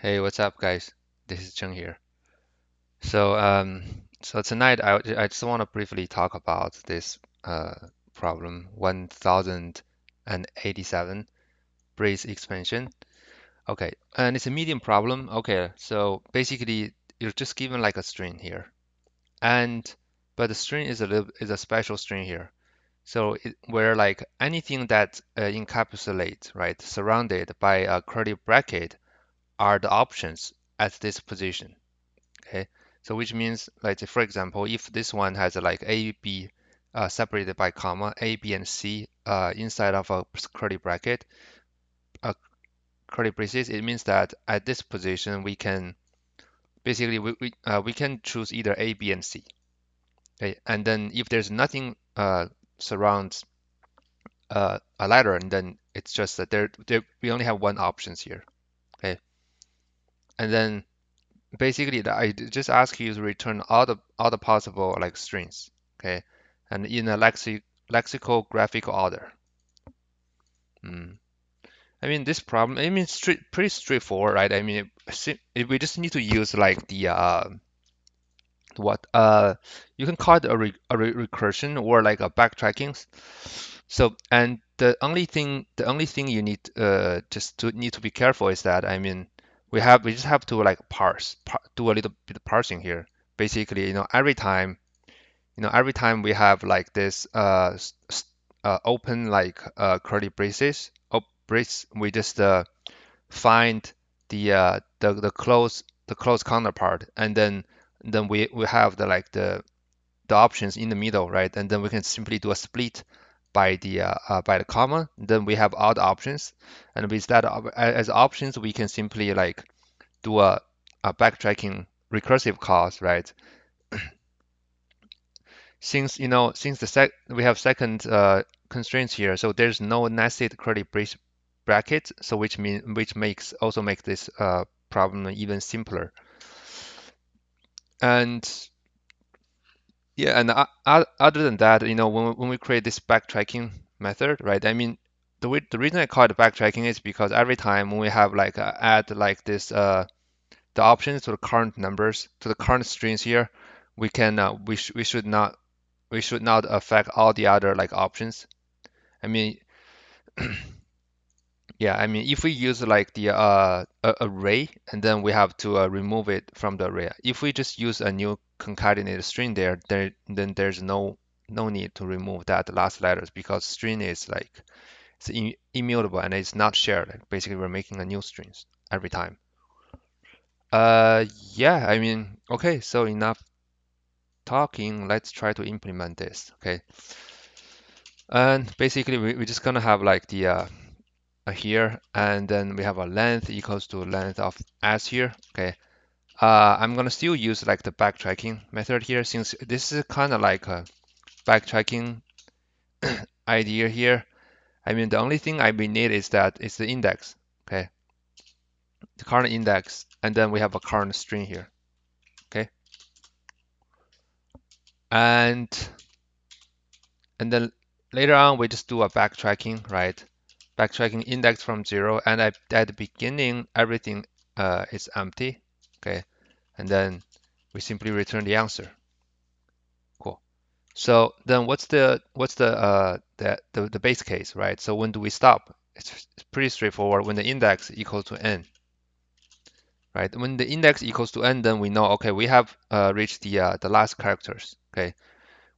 Hey, what's up, guys? This is Cheng here. So, so tonight I just want to briefly talk about this problem 1087 brace expansion. Okay, and it's a medium problem. Okay, so basically you're just given like a string here, and but the string is a special string here. So where like anything that encapsulate, right, surrounded by a curly bracket are the options at this position. Okay, so which means like for example, if this one has like A, B separated by comma, A, B, and C inside of a uh, curly braces, it means that at this position we can basically we can choose either A, B, and C. Okay, and then if there's nothing surrounds a letter, and then it's just that there we only have one options here. Okay, and then basically I just ask you to return all the possible like strings, okay, and in a lexicographic order. Mm. I mean this problem, I mean pretty straightforward, right? I mean we just need to use like the what you can call it a recursion or like a backtracking. So and the only thing you need just to need to be careful is that I mean we just have to like do a little bit of parsing here. Basically, every time we have like this open like curly braces, brace, we just find the close counterpart, and then we have the options in the middle, right? And then we can simply do a split by the comma. Then we have all the options, and with that as options, we can simply like do a backtracking recursive calls, right? Since we have second constraints here, so there's no nested curly bracket, so which makes this problem even simpler. And yeah, and other than that, when we create this backtracking method, right? I mean, the reason I call it backtracking is because every time when we have like add like this the options to the current numbers to the current strings here, we can we should not affect all the other like options. I mean, yeah, I mean if we use like the array and then we have to remove it from the array. If we just use a new concatenated string then there's no need to remove that last letters because string is like it's immutable and it's not shared. Like basically, we're making a new strings every time. Yeah, I mean, okay, so enough talking. Let's try to implement this. Okay, and basically, we're just gonna have like the here, and then we have a length equals to length of s here. Okay, I'm gonna still use like the backtracking method here since this is kind of like a backtracking idea here. I mean, the only thing we need is that it's the index. Okay, the current index, and then we have a current string here. Okay, and then later on we just do a backtracking, right? Backtracking index from 0, and at the beginning everything is empty. Okay, and then we simply return the answer. Cool. So then what's the base case, right? So when do we stop? It's pretty straightforward. When the index equals to n, right? When the index equals to n, then we know, okay, we have reached the last characters, okay,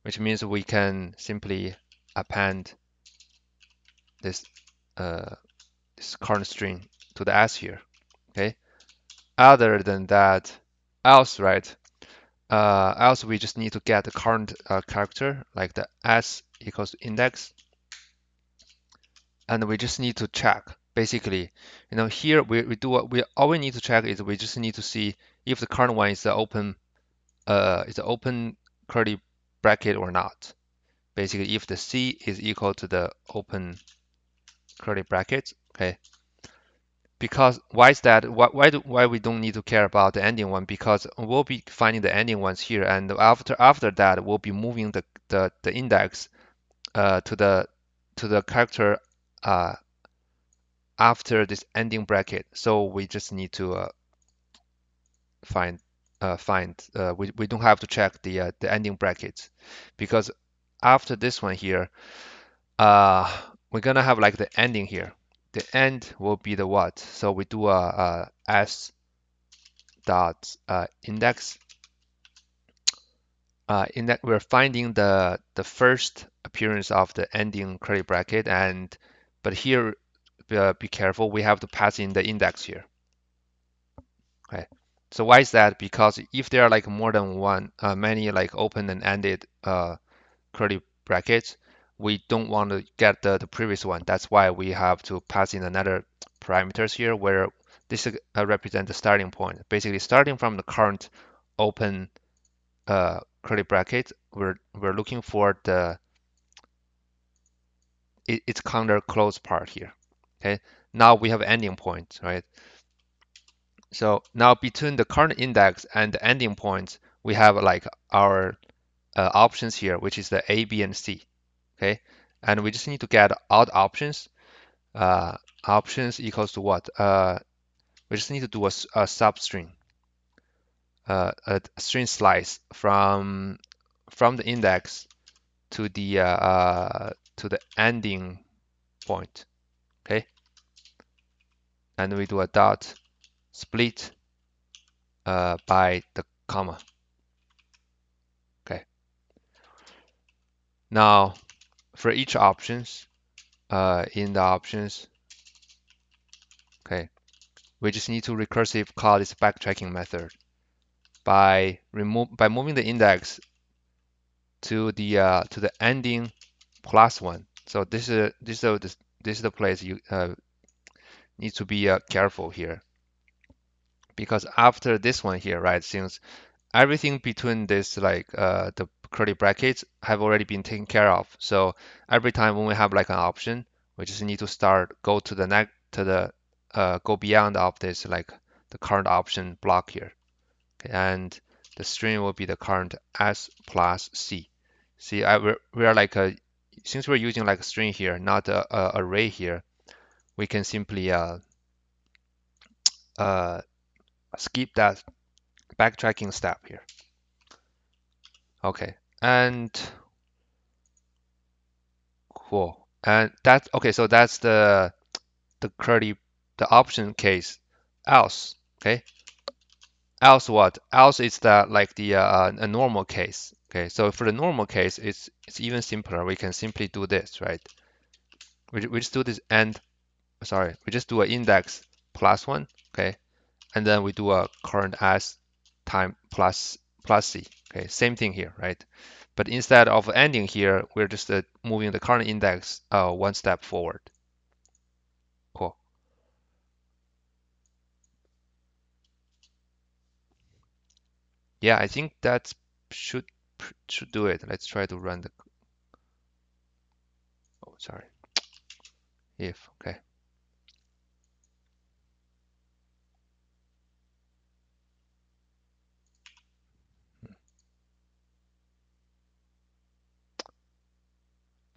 which means we can simply append this uh, this current string to the s here, okay. Other than that, else, right? Else we just need to get the current character, like the s equals to index, and we just need to check. Basically, here we do what we all we need to check is we just need to see if the current one is the open curly bracket or not. Basically, if the C is equal to the open curly bracket, okay. Because why is that? Why we don't need to care about the ending one? Because we'll be finding the ending ones here, and after that, we'll be moving the index to the character uh, after this ending bracket. So we just need to we don't have to check the ending brackets because after this one here, uh, we're gonna have like the ending here. The end will be the what? So we do a s dot index. In that we're finding the first appearance of the ending curly bracket, and but here be careful, we have to pass in the index here. Okay. So why is that? Because if there are like more than one, many like open and ended curly brackets, we don't want to get the previous one. That's why we have to pass in another parameters here where this represent the starting point. Basically, starting from the current open curly bracket, we're looking for its counter close part here. Okay. Now we have ending point, right? So now between the current index and the ending points, we have like our options here, which is the A, B, and C. Okay, and we just need to get odd options. Options equals to what? We just need to do a substring, a string slice from the index to the ending point. Okay, and we do a dot split by the comma. Okay, now for each options in the options, okay, we just need to recursive call this backtracking method by moving the index to the ending plus one. So this is the place you need to be careful here because after this one here, right? Since everything between this like the curly brackets have already been taken care of. So every time when we have like an option, we just need to start go to the next to the go beyond of this like the current option block here. Okay, and the string will be the current s plus c. See, we are like a since we're using like a string here, not a array here, we can simply uh, skip that backtracking step here. Okay, and cool. And that's okay. So that's the curly the option case. Else, okay. Else what? Else is the like the a normal case. Okay. So for the normal case, it's even simpler. We can simply do this, right? We just do this and sorry, we just do an index plus one. Okay, and then we do a current s time plus c. Okay, same thing here, right? But instead of ending here, we're just moving the current index one step forward. Cool. Yeah, I think that should should do it. Let's try to run the. Oh, sorry. If okay.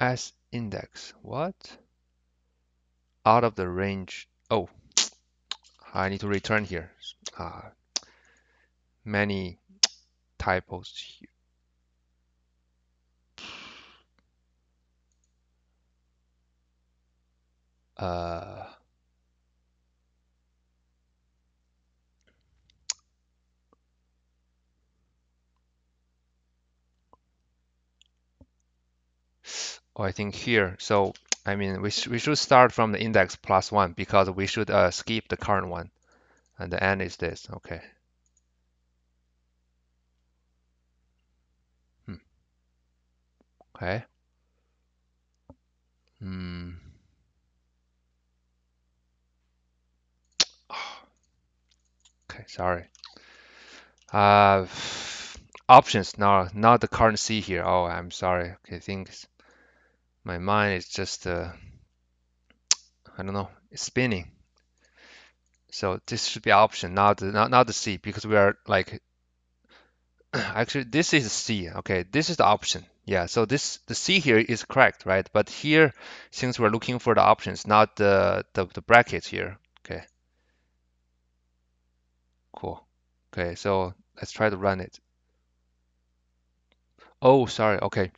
As index. What? Out of the range. Oh, I need to return here. Uh, many typos here. Uh, oh, I think here. So, I mean, we should start from the index plus one because we should skip the current one. And the end is this. Okay. Hmm. Okay. Hmm. Okay, sorry. Uh, options. No, not the current C here. Oh, I'm sorry. Okay, things. My mind is just I don't know, it's spinning. So this should be option, not the C, because we are like actually this is C. Okay, this is the option. Yeah, so this the C here is correct, right? But here, since we're looking for the options, not the brackets here. Okay, cool. Okay, so let's try to run it. Oh, sorry. Okay.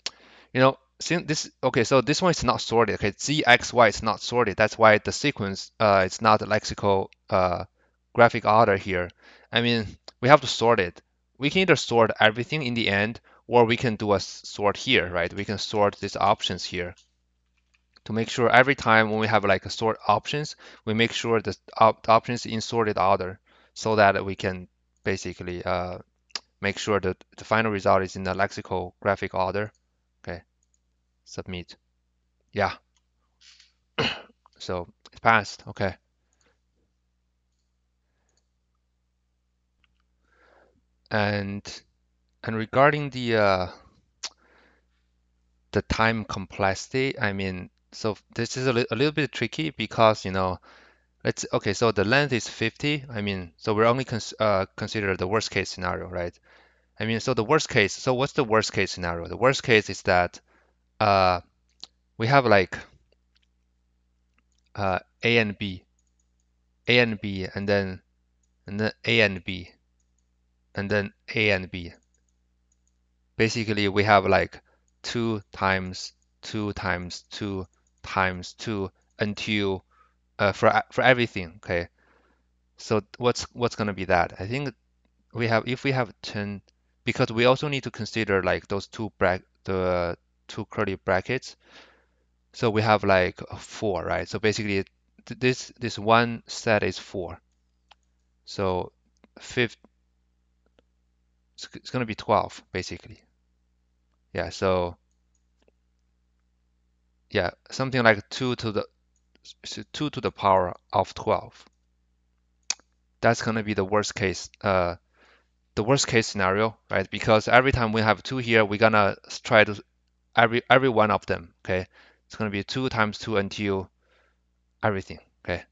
Since this, okay, so this one is not sorted. Okay, Z, X, Y is not sorted. That's why the sequence it's not a lexical graphic order here. I mean, we have to sort it. We can either sort everything in the end, or we can do a sort here, right? We can sort these options here to make sure every time when we have like a sort options, we make sure the options in sorted order so that we can basically make sure that the final result is in the lexical graphic order. Okay, submit. Yeah, so it passed. Okay. And regarding the time complexity, I mean, so this is a little bit tricky because, let's okay, so the length is 50. I mean, so we're only consider the worst case scenario, right? I mean, so the worst case, so what's the worst case scenario? The worst case is that uh we have like A and B, A and B, and then A and B, and then A and B. Basically, we have like 2 times 2 times 2 times 2 until for everything. Okay, so what's gonna be that? I think we have if we have 10, because we also need to consider like those the two curly brackets. So we have like 4, right? So basically, this one set is 4. So fifth, it's gonna be 12 basically. Yeah. So yeah, something like 2 to the power of 12. That's going to be the worst case scenario, right? Because every time we have 2 here, we're gonna try to every one of them, okay? It's going to be 2 times 2 until everything, okay?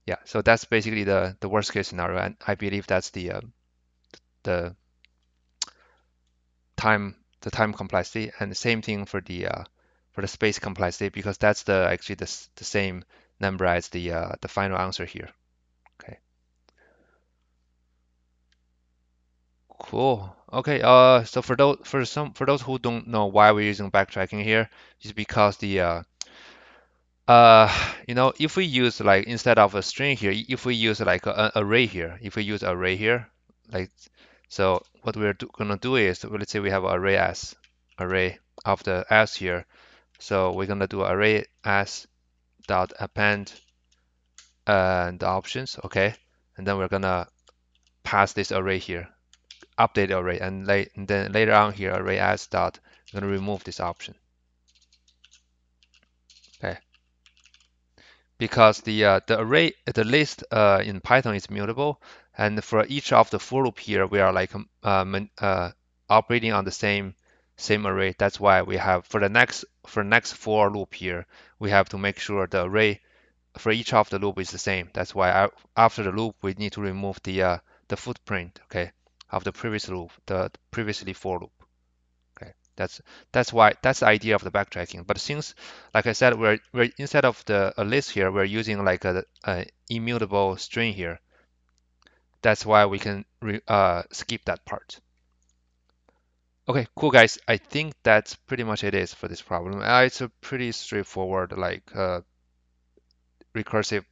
Yeah, so that's basically the worst case scenario, and I believe that's the the time complexity, and the same thing for the space complexity, because that's actually the same number as the final answer here. Okay. Cool. Okay. So for those who don't know why we're using backtracking here, is because uh, if we use like instead of a string here, if we use like an array here, if we use array here, like so, what we're gonna do is, well, let's say we have array s, array of the s here. So we're gonna do array s dot append the options, okay, and then we're gonna pass this array here, update array, and then later on here array s dot, I'm going to remove this option. Okay, because the list in Python is mutable, and for each of the for loop here we are like operating on the same array. That's why we have for next for loop here we have to make sure the array for each of the loop is the same. That's why after the loop we need to remove the footprint, okay, of the previous loop, the previously for loop. Okay, that's the idea of the backtracking. But since, like I said, we're instead of a list here, we're using like a immutable string here. That's why we can skip that part. Okay, cool guys. I think that's pretty much it is for this problem. It's a pretty straightforward like recursive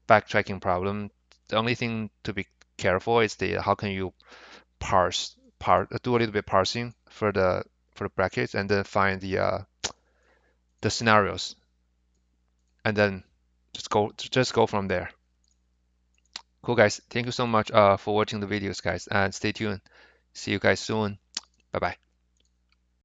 backtracking problem. The only thing to be careful is the how can you do a little bit parsing for the brackets and then find the scenarios and then just go from there. Cool guys, thank you so much for watching the videos guys, and stay tuned. See you guys soon. Bye bye.